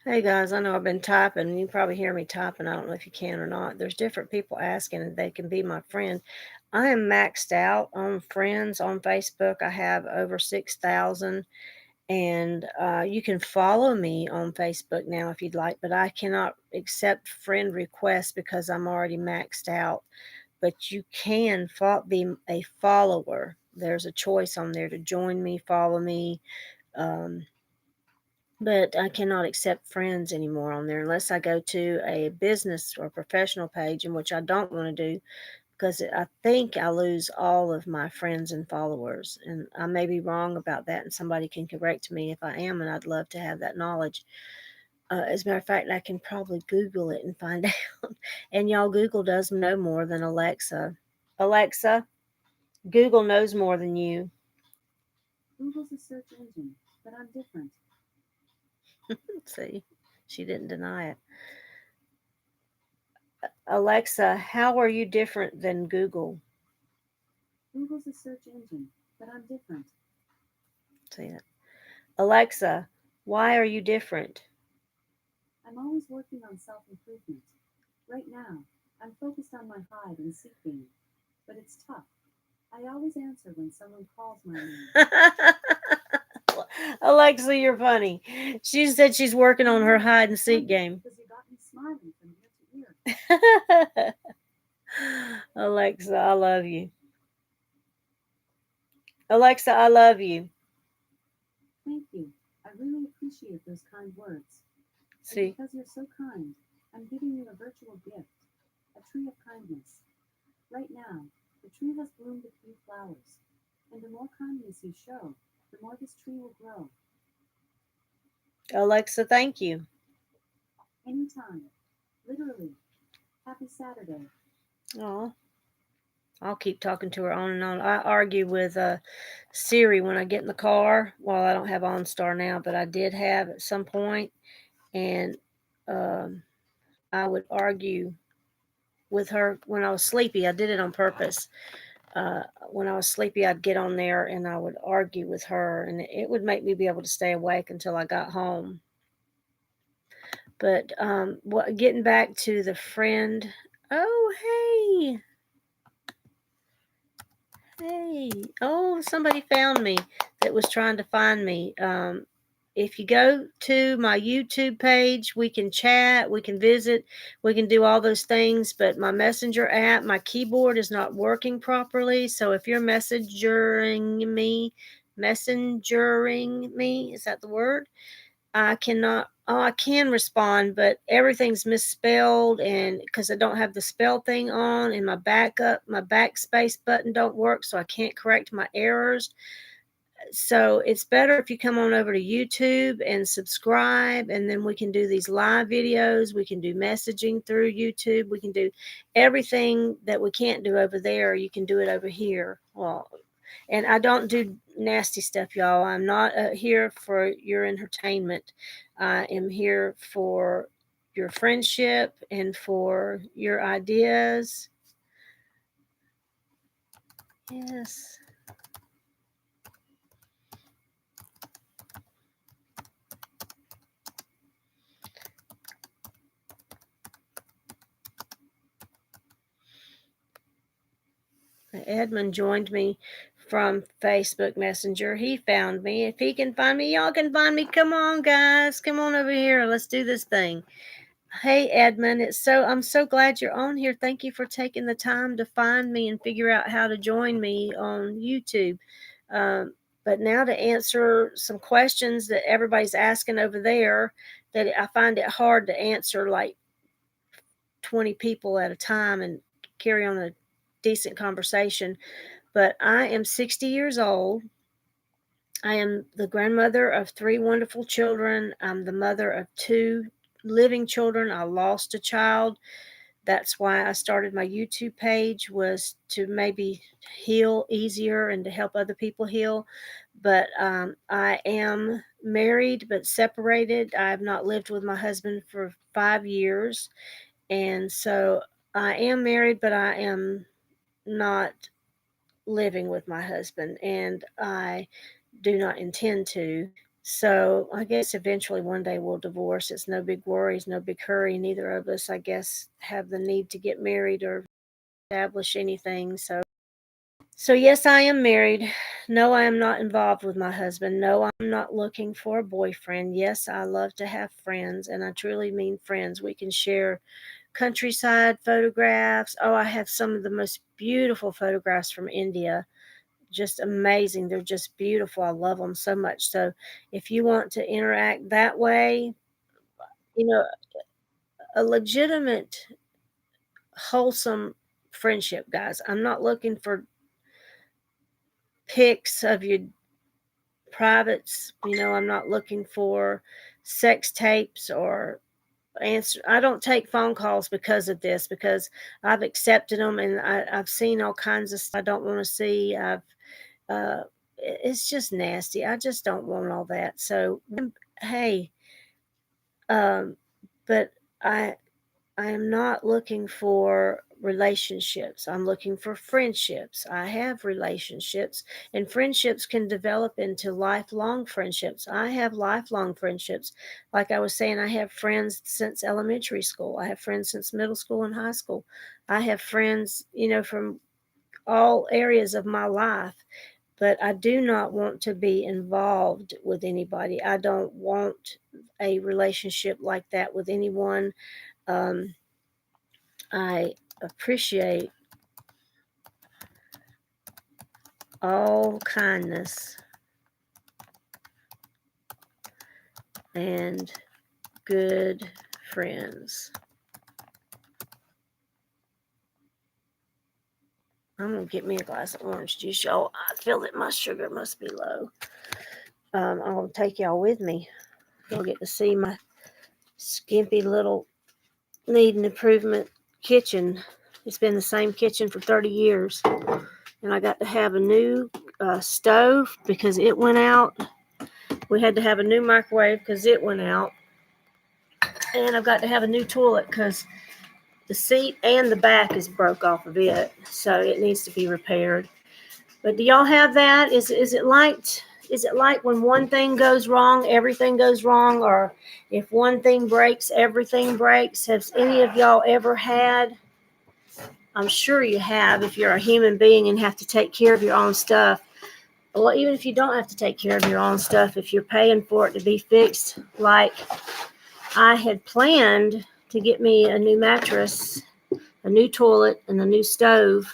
Hey guys, I know I've been typing. You probably hear me typing. I don't know if you can or not. There's different people asking if they can be my friend. I am maxed out on friends on Facebook. I have over 6,000, and you can follow me on Facebook now if you'd like, but I cannot accept friend requests because I'm already maxed out. But you can be a follower. There's a choice on there to join me, follow me. Um, but I cannot accept friends anymore on there unless I go to a business or professional page, in which I don't want to do because I think I lose all of my friends and followers. And I may be wrong about that, and somebody can correct me if I am, and I'd love to have that knowledge. As a matter of fact, I can probably Google it and find out. And y'all, Google does know more than Alexa. Alexa, Google knows more than you. Google's a search engine, but I'm different. See, she didn't deny it. Alexa, how are you different than Google? Google's a search engine, but I'm different. See it. Alexa, why are you different? I'm always working on self-improvement. Right now, I'm focused on my hide and seek game, but it's tough. I always answer when someone calls my name. Alexa, you're funny. She said she's working on her hide and seek game. Because you got me smiling from ear to ear. Alexa, I love you. Alexa, I love you. Thank you. I really appreciate those kind words. See? And because you're so kind, I'm giving you a virtual gift, a tree of kindness. Right now, the tree has bloomed a few flowers, and the more kindness you show, the more this tree will grow. Alexa, thank you. Anytime. Literally. Happy Saturday. Oh, I'll keep talking to her on and on. I argue with Siri when I get in the car. Well, I don't have OnStar now, but I did have at some point, and um, I would argue with her when I was sleepy. I did it on purpose. When I was sleepy, I'd get on there and I would argue with her, and it would make me be able to stay awake until I got home. But getting back to the friend. Oh, hey. Hey, oh, somebody found me that was trying to find me. If you go to my YouTube page, we can chat, we can visit, we can do all those things. But my Messenger app, my keyboard is not working properly. So if you're messengering me, is that the word? I cannot. Oh, I can respond, but everything's misspelled, and because I don't have the spell thing on, and my backspace button don't work, so I can't correct my errors. So it's better if you come on over to YouTube and subscribe, and then we can do these live videos. We can do messaging through YouTube. We can do everything that we can't do over there. You can do it over here. Well, and I don't do nasty stuff, y'all. I'm not here for your entertainment. I am here for your friendship and for your ideas. Yes. Edmund joined me from Facebook Messenger. He found me. If he can find me, y'all can find me. Come on, guys. Come on over here. Let's do this thing. Hey, Edmund. I'm so glad you're on here. Thank you for taking the time to find me and figure out how to join me on YouTube. But now to answer some questions that everybody's asking over there, that I find it hard to answer like 20 people at a time and carry on a decent conversation. But I am 60 years old. I am the grandmother of 3 wonderful children. I'm the mother of 2 living children. I lost a child. That's why I started my YouTube page, was to maybe heal easier and to help other people heal. But I am married but separated. I have not lived with my husband for 5 years. And so I am married, but I am not living with my husband, and I do not intend to. So I guess eventually one day we'll divorce. It's no big worries, no big hurry. Neither of us, I guess, have the need to get married or establish anything. So yes, I am married. No, I am not involved with my husband. No, I'm not looking for a boyfriend. Yes, I love to have friends, and I truly mean friends. We can share countryside photographs. Oh, I have some of the most beautiful photographs from India. Just amazing. They're just beautiful. I love them so much. So if you want to interact that way, you know, a legitimate, wholesome friendship, guys. I'm not looking for pics of your privates. I'm not looking for sex tapes or answer. I don't take phone calls because of this, because I've accepted them, and I've seen all kinds of stuff I don't want to see. Uh, it's just nasty. I just don't want all that. So, hey, but I am not looking for relationships. I'm looking for friendships. I have relationships, and friendships can develop into lifelong friendships. I have lifelong friendships. Like I was saying, I have friends since elementary school. I have friends since middle school and high school. I have friends, from all areas of my life. But I do not want to be involved with anybody. I don't want a relationship like that with anyone. Um, I appreciate all kindness and good friends. I'm going to get me a glass of orange juice, y'all. I feel that my sugar must be low. I'm going to take y'all with me. You'll get to see my skimpy little need an improvement kitchen. It's been the same kitchen for 30 years. And I got to have a new stove because it went out. We had to have a new microwave because it went out. And I've got to have a new toilet because the seat and the back is broke off of it. So it needs to be repaired. But do y'all have that? Is it like when one thing goes wrong, everything goes wrong? Or if one thing breaks, everything breaks? Has any of y'all ever had? I'm sure you have if you're a human being and have to take care of your own stuff. Well, even if you don't have to take care of your own stuff, if you're paying for it to be fixed, like I had planned to get me a new mattress, a new toilet, and a new stove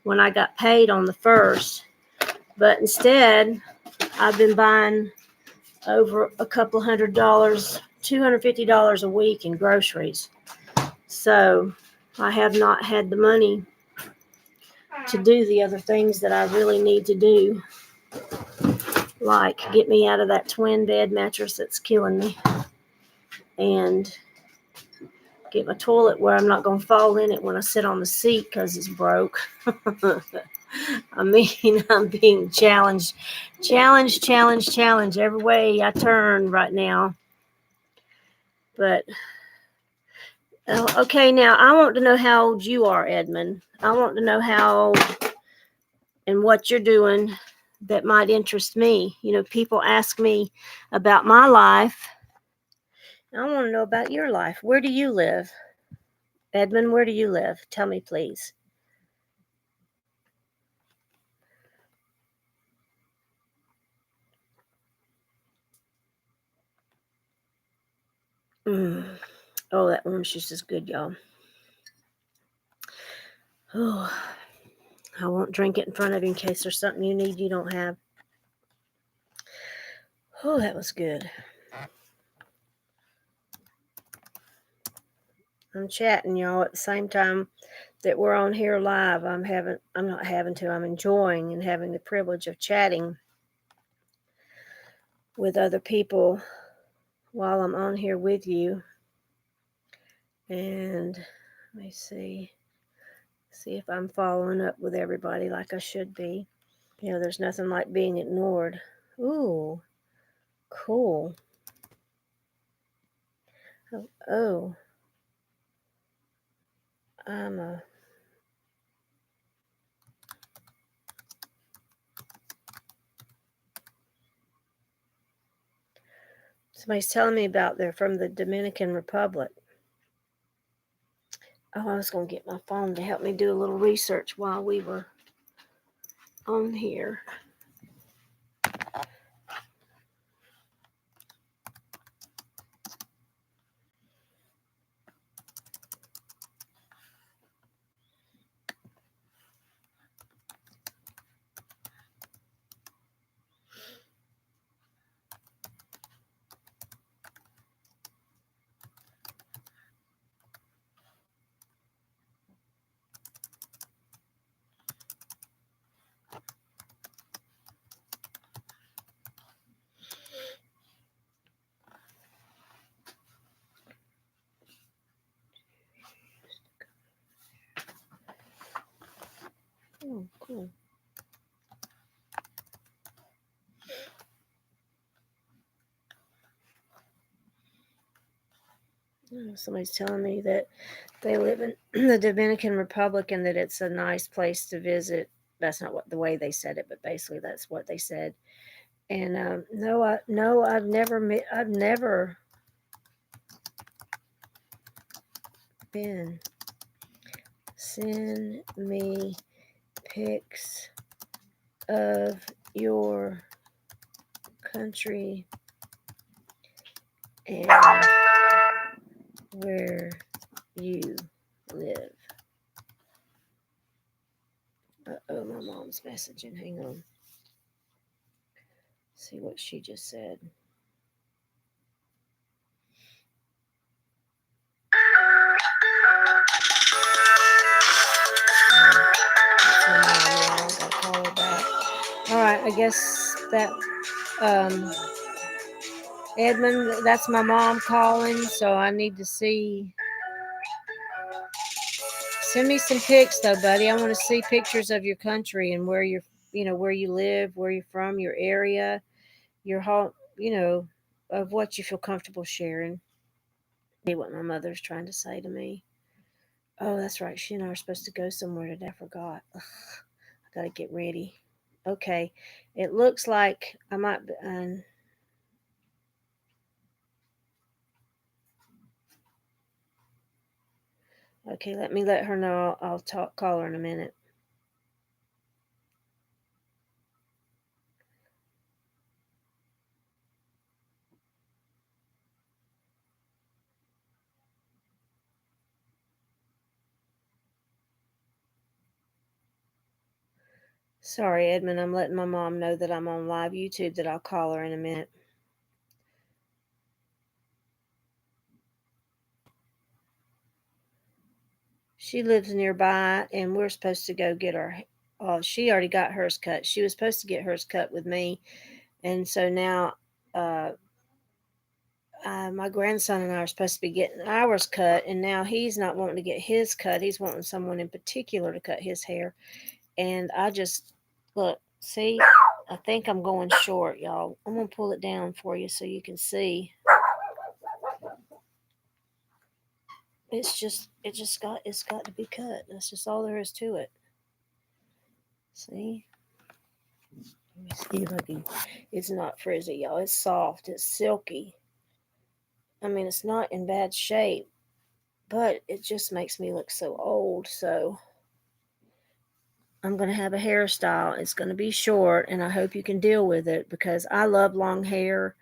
when I got paid on the 1st. But instead, I've been buying over a couple $100, $250 a week in groceries. So I have not had the money to do the other things that I really need to do, like get me out of that twin bed mattress that's killing me and get my toilet where I'm not going to fall in it when I sit on the seat because it's broke. I mean, I'm being challenged every way I turn right now. But okay, now I want to know how old you are, Edmund. I want to know how old and what you're doing that might interest me. You know, people ask me about my life. I want to know about your life. Where do you live? Edmund, where do you live? Tell me, please. Oh, that orange juice is good, y'all. Oh, I won't drink it in front of you in case there's something you need you don't have. Oh, that was good. I'm chatting, y'all, at the same time that we're on here live. I'm enjoying and having the privilege of chatting with other people while I'm on here with you. And let me see if I'm following up with everybody like I should be. You know, there's nothing like being ignored. Ooh, cool. Oh, I'm a... Somebody's telling me about they're from the Dominican Republic. Oh, I was going to get my phone to help me do a little research while we were on here. Oh, cool. Somebody's telling me that they live in the Dominican Republic and that it's a nice place to visit. That's not what the way they said it, but basically that's what they said. And I've never been. Send me pics of your country and where you live. Uh-oh, my mom's messaging. Hang on. See what she just said. All right, I guess that Edmund, that's my mom calling, so I need to see Send me some pics though, buddy. I want to see pictures of your country and where you're, where you live, where you're from, your area, your home, of what you feel comfortable sharing. See what my mother's trying to say to me. Oh, that's right. She and I are supposed to go somewhere today. I forgot. Ugh, I gotta get ready. Okay, it looks like I might. Okay, let her know. I'll call her in a minute. Sorry, Edmund. I'm letting my mom know that I'm on live YouTube. That I'll call her in a minute. She lives nearby, and we're supposed to go get her. Oh, she already got hers cut. She was supposed to get hers cut with me, and so now, my grandson and I are supposed to be getting ours cut, and now he's not wanting to get his cut. He's wanting someone in particular to cut his hair, and I just look. See, I think I'm going short, y'all. I'm gonna pull it down for you so you can see. It's got to be cut. That's just all there is to it. See? Let me see if I can. It's not frizzy, y'all. It's soft. It's silky. I mean, it's not in bad shape, but it just makes me look so old. So I'm going to have a hairstyle. It's going to be short, and I hope you can deal with it because I love long hair,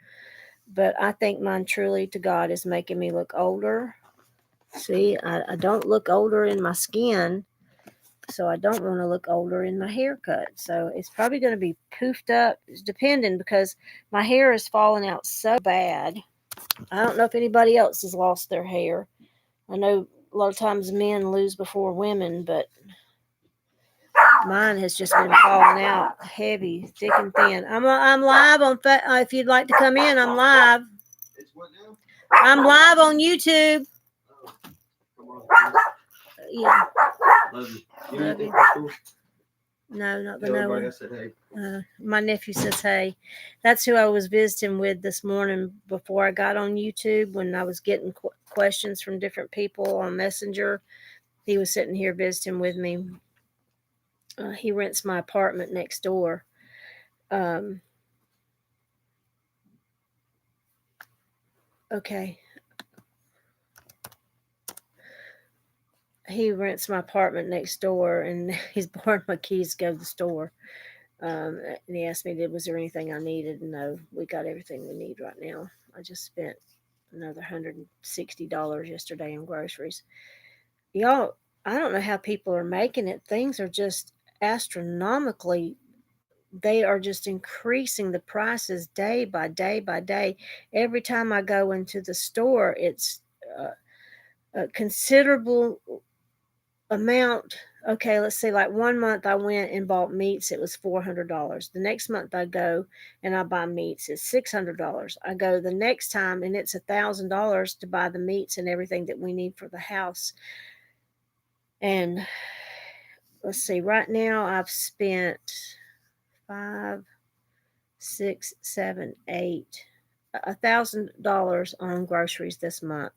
but I think mine truly to God is making me look older. See, I don't look older in my skin, so I don't want to look older in my haircut. So it's probably going to be poofed up, depending, because my hair is falling out so bad. I don't know if anybody else has lost their hair. I know a lot of times men lose before women, but mine has just been falling out heavy, thick and thin. I'm live on. If you'd like to come in, I'm live. It's what now? I'm live on YouTube. Oh, come on. Yeah. Love you. Love Love you. you. No, not the Tell no everybody one. I said hey. My nephew says hey. That's who I was visiting with this morning before I got on YouTube when I was getting questions from different people on Messenger. He was sitting here visiting with me. He rents my apartment next door. Okay. He rents my apartment next door, and he's borrowed my keys to go to the store. And he asked me, was there anything I needed? No, we got everything we need right now. I just spent another $160 yesterday on groceries. Y'all, I don't know how people are making it. Things are just astronomically, they are just increasing the prices day by day by day. Every time I go into the store, it's a considerable amount. Okay, let's say like 1 month I went and bought meats, it was $400. The next month I go and I buy meats, it's $600. I go the next time and it's $1,000 to buy the meats and everything that we need for the house. And let's see, right now I've spent 5, 6, 7, 8, $1,000 on groceries this month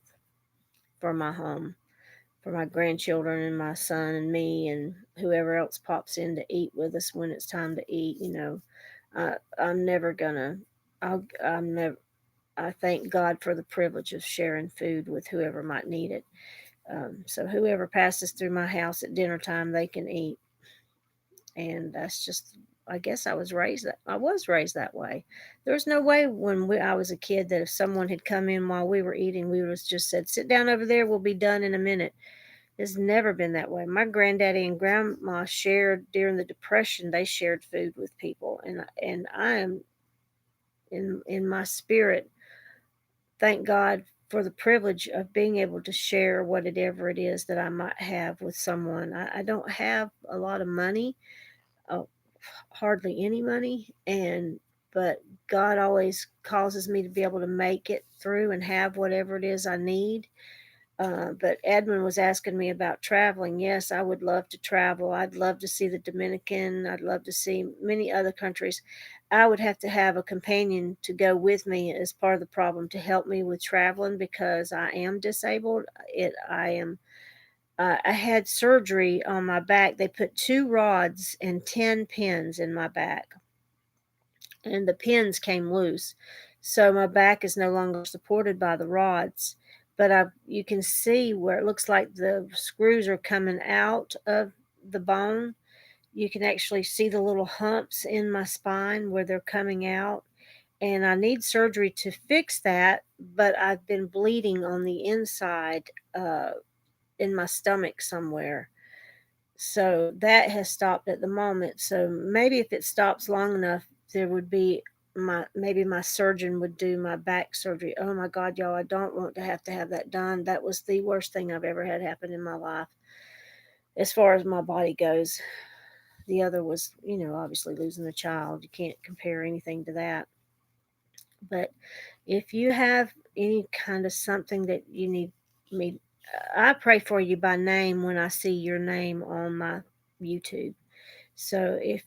for my home, for my grandchildren and my son and me and whoever else pops in to eat with us when it's time to eat. I'm never gonna. I'm never. I thank God for the privilege of sharing food with whoever might need it. So whoever passes through my house at dinner time, they can eat, and that's just. I guess I was raised that way. There was no way when I was a kid that if someone had come in while we were eating, we would have just said, "Sit down over there. We'll be done in a minute." It's never been that way. My granddaddy and grandma shared during the Depression. They shared food with people, and I am in my spirit. Thank God for the privilege of being able to share whatever it is that I might have with someone. I don't have a lot of money, uh, hardly any money, but God always causes me to be able to make it through and have whatever it is I need. But Edmund was asking me about traveling. Yes, I would love to travel. I'd love to see the Dominican. I'd love to see many other countries. I would have to have a companion to go with me as part of the problem to help me with traveling because I am disabled. I am. I had surgery on my back. They put 2 rods and 10 pins in my back, and the pins came loose. So my back is no longer supported by the rods. But you can see where it looks like the screws are coming out of the bone. You can actually see the little humps in my spine where they're coming out. And I need surgery to fix that, but I've been bleeding on the inside in my stomach somewhere. So that has stopped at the moment. So maybe if it stops long enough, there would be my surgeon would do my back surgery. Oh my God, y'all, I don't want to have that done. That was the worst thing I've ever had happen in my life. As far as my body goes, the other was, obviously losing a child. You can't compare anything to that. But if you have any kind of something that you need me, I pray for you by name when I see your name on my YouTube. So if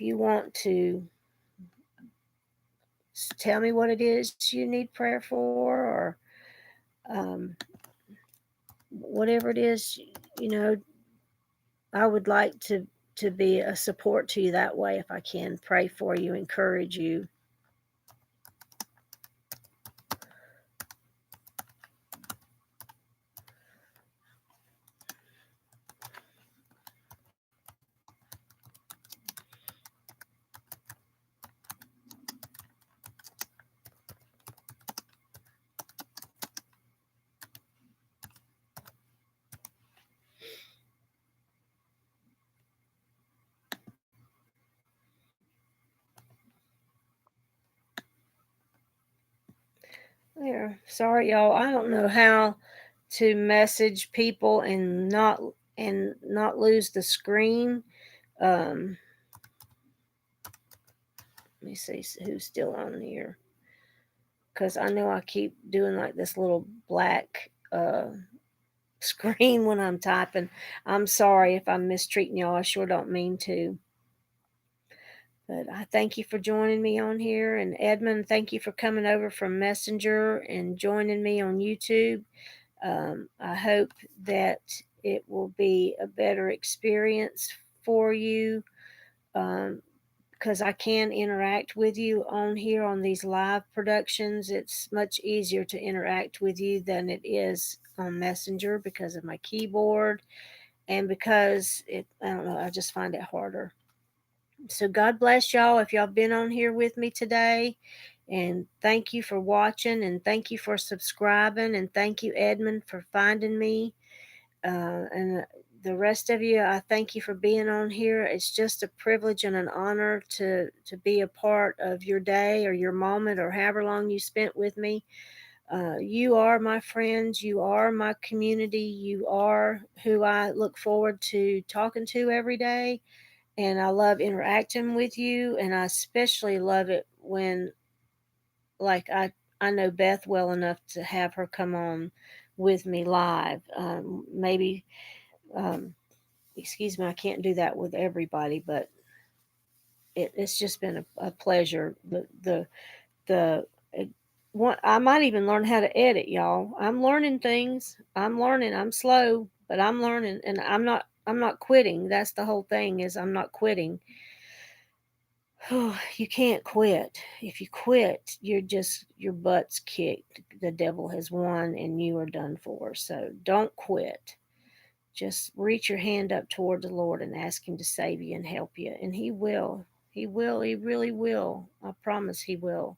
you want to tell me what it is you need prayer for, or um, whatever it is, you know, I would like to be a support to you that way if I can. Pray for you, encourage you. There. Sorry, y'all. I don't know how to message people and not lose the screen. Um, Let me see who's still on here, because I know I keep doing like this little black screen when I'm typing. I'm sorry if I'm mistreating y'all. I sure don't mean to. But I thank you for joining me on here. And Edmund, thank you for coming over from Messenger and joining me on YouTube. I hope that it will be a better experience for you, because I can interact with you on here on these live productions. It's much easier to interact with you than it is on Messenger because of my keyboard and because I don't know, I just find it harder. So God bless y'all if y'all been on here with me today. And thank you for watching, and thank you for subscribing, and thank you, Edmund, for finding me. And the rest of you, I thank you for being on here. It's just a privilege and an honor to be a part of your day or your moment or however long you spent with me. You are my friends. You are my community. You are who I look forward to talking to every day. And I love interacting with you. And I especially love it when, like, I know Beth well enough to have her come on with me live. Maybe excuse me, I can't do that with everybody, but it's just been a pleasure. The it, one, I might even learn how to edit, y'all. I'm learning things. I'm learning. I'm slow, but I'm learning, and I'm not quitting. That's the whole thing, is I'm not quitting. You can't quit. If you quit, your butt's kicked. The devil has won, and you are done for. So don't quit. Just reach your hand up toward the Lord and ask Him to save you and help you. And He will. He will. He really will. I promise He will.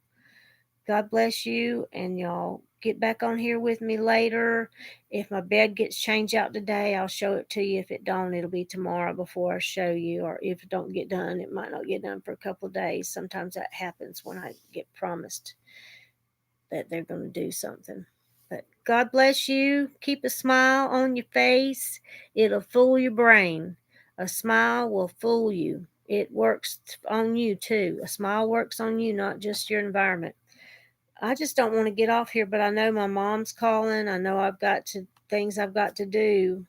God bless you. And y'all get back on here with me later. If my bed gets changed out today, I'll show it to you. If it don't, it'll be tomorrow before I show you. Or if it don't get done, it might not get done for a couple of days. Sometimes that happens when I get promised that they're going to do something. But God bless you. Keep a smile on your face. It'll fool your brain. A smile will fool you. It works on you too. A smile works on you, not just your environment. I just don't want to get off here, but I know my mom's calling. I know things I've got to do,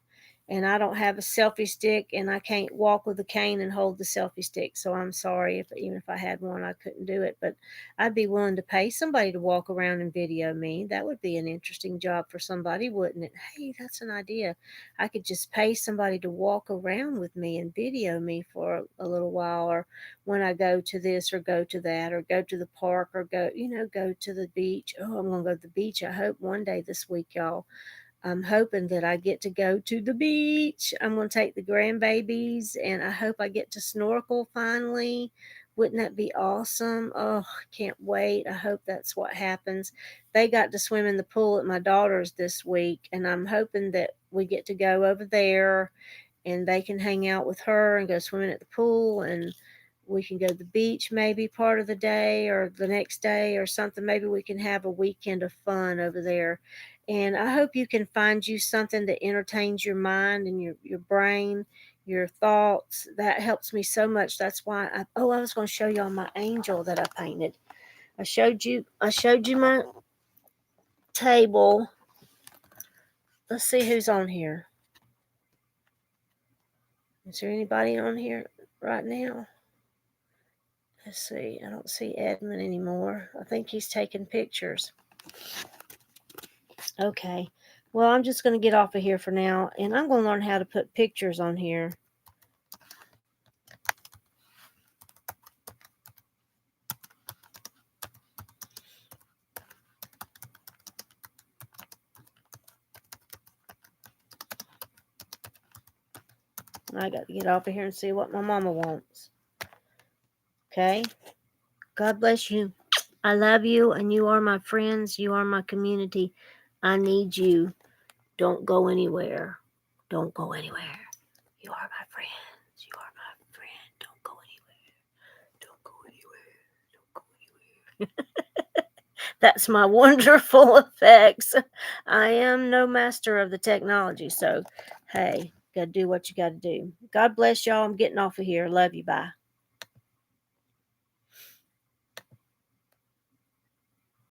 and I don't have a selfie stick, and I can't walk with a cane and hold the selfie stick. So I'm sorry if even if I had one, I couldn't do it. But I'd be willing to pay somebody to walk around and video me. That would be an interesting job for somebody, wouldn't it? Hey, that's an idea. I could just pay somebody to walk around with me and video me for a little while, or when I go to this or go to that or go to the park or go to the beach. Oh, I'm going to go to the beach. I hope one day this week, y'all. I'm hoping that I get to go to the beach. I'm going to take the grandbabies and I hope I get to snorkel finally. Wouldn't that be awesome? Oh, I can't wait. I hope that's what happens. They got to swim in the pool at my daughter's this week, and I'm hoping that we get to go over there and they can hang out with her and go swimming at the pool, and we can go to the beach maybe part of the day or the next day or something. Maybe we can have a weekend of fun over there. And I hope you can find you something that entertains your mind and your brain, your thoughts. That helps me so much. That's why I was going to show y'all my angel that I painted. I showed you my table. Let's see who's on here. Is there anybody on here right now? Let's see. I don't see Edmund anymore. I think he's taking pictures. Okay. Well, I'm just going to get off of here for now, and I'm going to learn how to put pictures on here. I got to get off of here and see what my mama wants. Okay. God bless you. I love you, and you are my friends. You are my community. I need you. Don't go anywhere. Don't go anywhere. You are my friends. You are my friend. Don't go anywhere. Don't go anywhere. Don't go anywhere. That's my wonderful effects. I am no master of the technology, so hey, gotta do what you gotta do. God bless y'all. I'm getting off of here. Love you. Bye.